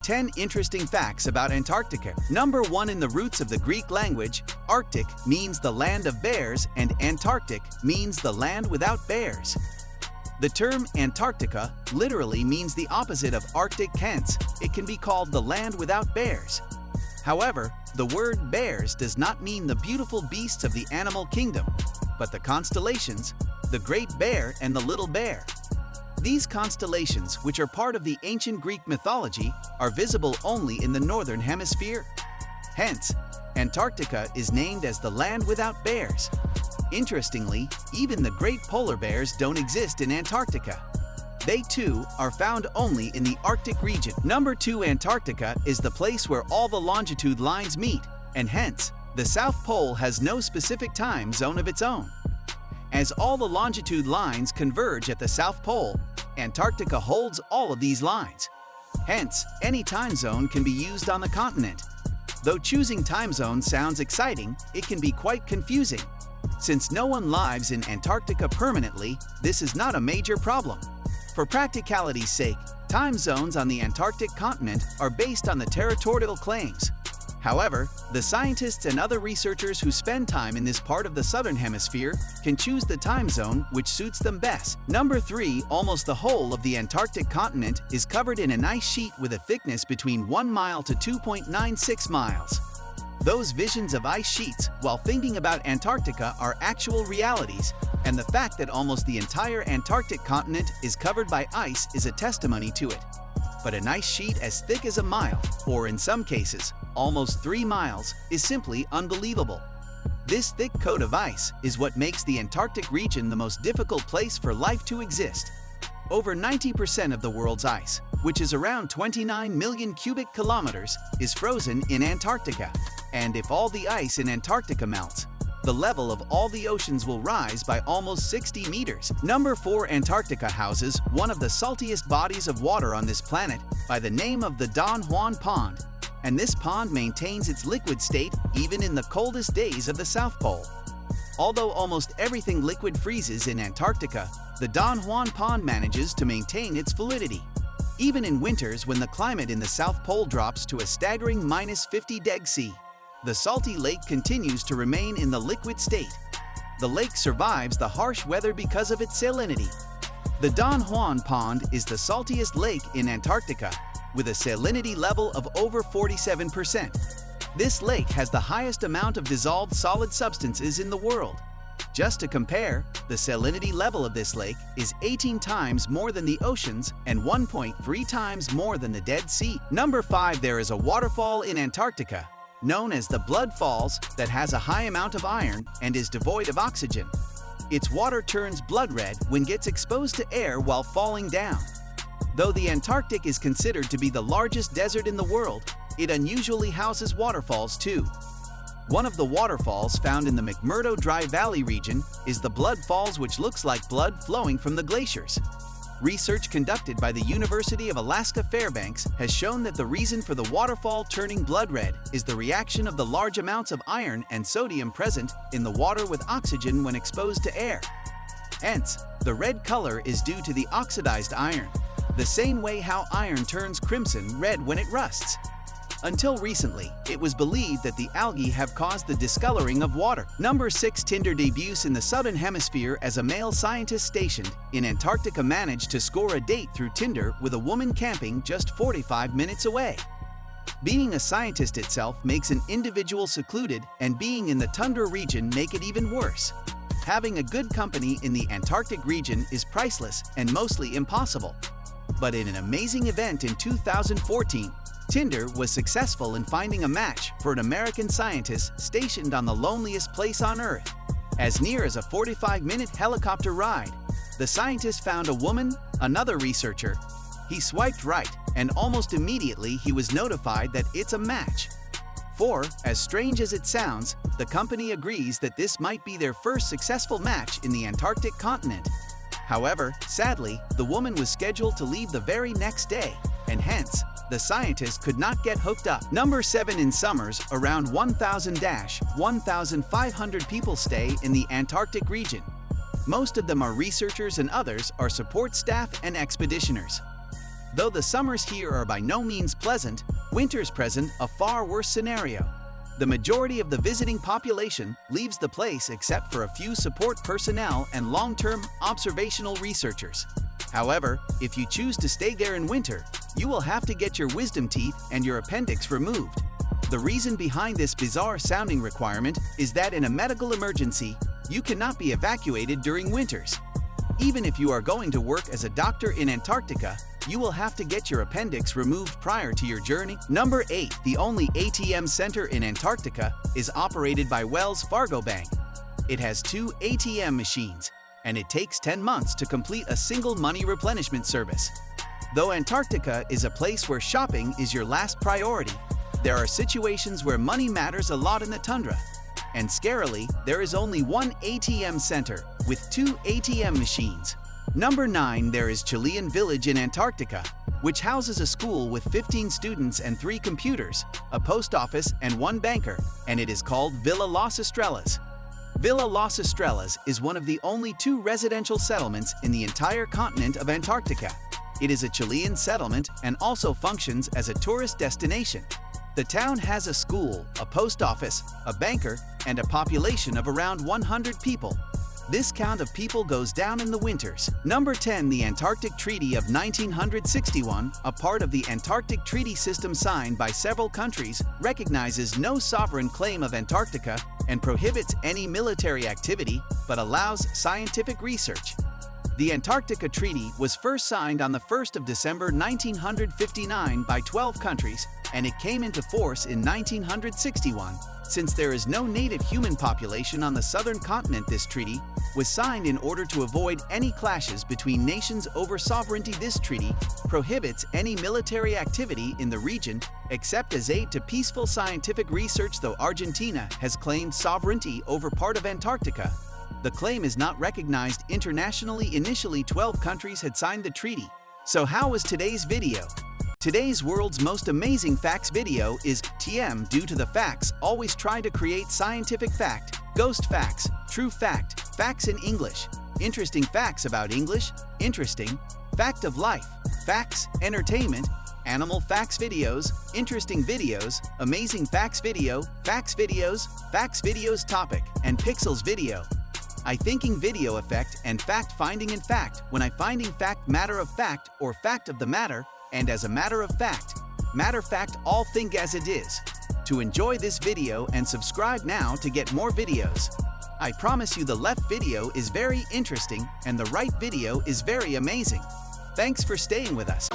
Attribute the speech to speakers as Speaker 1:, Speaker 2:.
Speaker 1: 10 interesting facts about Antarctica. Number 1. In the roots of the Greek language, Arctic means the land of bears and Antarctic means the land without bears. The term Antarctica literally means the opposite of Arctic, hence it can be called the land without bears. However, the word bears does not mean the beautiful beasts of the animal kingdom, but the constellations, the Great Bear and the Little Bear. These constellations, which are part of the ancient Greek mythology, are visible only in the northern hemisphere. Hence, Antarctica is named as the land without bears. Interestingly, even the great polar bears don't exist in Antarctica. They too are found only in the Arctic region. Number 2. Antarctica is the place where all the longitude lines meet, and hence, the South Pole has no specific time zone of its own. As all the longitude lines converge at the South Pole, Antarctica holds all of these lines. Hence, any time zone can be used on the continent. Though choosing time zone sounds exciting, it can be quite confusing. Since no one lives in Antarctica permanently, this is not a major problem. For practicality's sake, time zones on the Antarctic continent are based on the territorial claims. However, the scientists and other researchers who spend time in this part of the southern hemisphere can choose the time zone which suits them best. Number 3. Almost the whole of the Antarctic continent is covered in an ice sheet with a thickness between 1 mile to 2.96 miles. Those visions of ice sheets while thinking about Antarctica are actual realities, and the fact that almost the entire Antarctic continent is covered by ice is a testimony to it. But an ice sheet as thick as a mile, or in some cases, almost 3 miles, is simply unbelievable. This thick coat of ice is what makes the Antarctic region the most difficult place for life to exist. Over 90% of the world's ice, which is around 29 million cubic kilometers, is frozen in Antarctica. And if all the ice in Antarctica melts, the level of all the oceans will rise by almost 60 meters. Number 4. Antarctica houses one of the saltiest bodies of water on this planet by the name of the Don Juan Pond, and this pond maintains its liquid state even in the coldest days of the South Pole. Although almost everything liquid freezes in Antarctica, the Don Juan Pond manages to maintain its fluidity. Even in winters when the climate in the South Pole drops to a staggering -50 deg C, the salty lake continues to remain in the liquid state. The lake survives the harsh weather because of its salinity. The Don Juan Pond is the saltiest lake in Antarctica, with a salinity level of over 47%. This lake has the highest amount of dissolved solid substances in the world. Just to compare, the salinity level of this lake is 18 times more than the oceans and 1.3 times more than the Dead Sea. Number 5. There is a waterfall in Antarctica, known as the Blood Falls, that has a high amount of iron and is devoid of oxygen. Its water turns blood red when gets exposed to air while falling down. Though the Antarctic is considered to be the largest desert in the world, it unusually houses waterfalls too. One of the waterfalls found in the McMurdo Dry Valley region is the Blood Falls, which looks like blood flowing from the glaciers. Research conducted by the University of Alaska Fairbanks has shown that the reason for the waterfall turning blood red is the reaction of the large amounts of iron and sodium present in the water with oxygen when exposed to air. Hence, the red color is due to the oxidized iron, the same way how iron turns crimson red when it rusts. Until recently, it was believed that the algae have caused the discoloring of water. Number 6. Tinder debuts in the southern hemisphere as a male scientist stationed in Antarctica managed to score a date through Tinder with a woman camping just 45 minutes away. Being a scientist itself makes an individual secluded, and being in the tundra region make it even worse. Having a good company in the Antarctic region is priceless and mostly impossible. But in an amazing event in 2014, Tinder was successful in finding a match for an American scientist stationed on the loneliest place on Earth. As near as a 45-minute helicopter ride, the scientist found a woman, another researcher. He swiped right, and almost immediately he was notified that it's a match. For, as strange as it sounds, the company agrees that this might be their first successful match in the Antarctic continent. However, sadly, the woman was scheduled to leave the very next day, and hence, the scientist could not get hooked up. Number 7. In summers, around 1,000–1,500 people stay in the Antarctic region. Most of them are researchers and others are support staff and expeditioners. Though the summers here are by no means pleasant, winters present a far worse scenario. The majority of the visiting population leaves the place except for a few support personnel and long-term observational researchers. However, if you choose to stay there in winter, you will have to get your wisdom teeth and your appendix removed. The reason behind this bizarre-sounding requirement is that in a medical emergency, you cannot be evacuated during winters. Even if you are going to work as a doctor in Antarctica, you will have to get your appendix removed prior to your journey. Number 8. The only ATM center in Antarctica is operated by Wells Fargo Bank. It has 2 ATM machines, and it takes 10 months to complete a single money replenishment service. Though Antarctica is a place where shopping is your last priority, there are situations where money matters a lot in the tundra. And scarily, there is only one ATM center with 2 ATM machines. Number 9. There is Chilean Village in Antarctica, which houses a school with 15 students and 3 computers, a post office and 1 banker, and it is called Villa Las Estrellas. Villa Las Estrellas is one of the only 2 residential settlements in the entire continent of Antarctica. It is a Chilean settlement and also functions as a tourist destination. The town has a school, a post office, a banker, and a population of around 100 people. This count of people goes down in the winters. Number 10. The Antarctic Treaty of 1961, a part of the Antarctic Treaty System signed by several countries, recognizes no sovereign claim of Antarctica and prohibits any military activity, but allows scientific research. The Antarctica Treaty was first signed on the 1st of December 1959 by 12 countries, and it came into force in 1961. Since there is no native human population on the southern continent, this treaty was signed in order to avoid any clashes between nations over sovereignty. This treaty prohibits any military activity in the region except as aid to peaceful scientific research. Though Argentina has claimed sovereignty over part of Antarctica, the claim is not recognized internationally. Initially, 12 countries had signed the treaty. So how was today's video? Today's world's most amazing facts video is TM. Due to the facts, always try to create scientific fact, ghost facts, true fact, facts in English, interesting facts about English, interesting, fact of life, facts, entertainment, animal facts videos, interesting videos, amazing facts video, facts videos topic, and pixels video. I thinking video effect and fact finding in fact when I finding fact matter of fact or fact of the matter, and as a matter of fact, matter fact all think as it is. To enjoy this video and subscribe now to get more videos. I promise you the left video is very interesting and the right video is very amazing. Thanks for staying with us.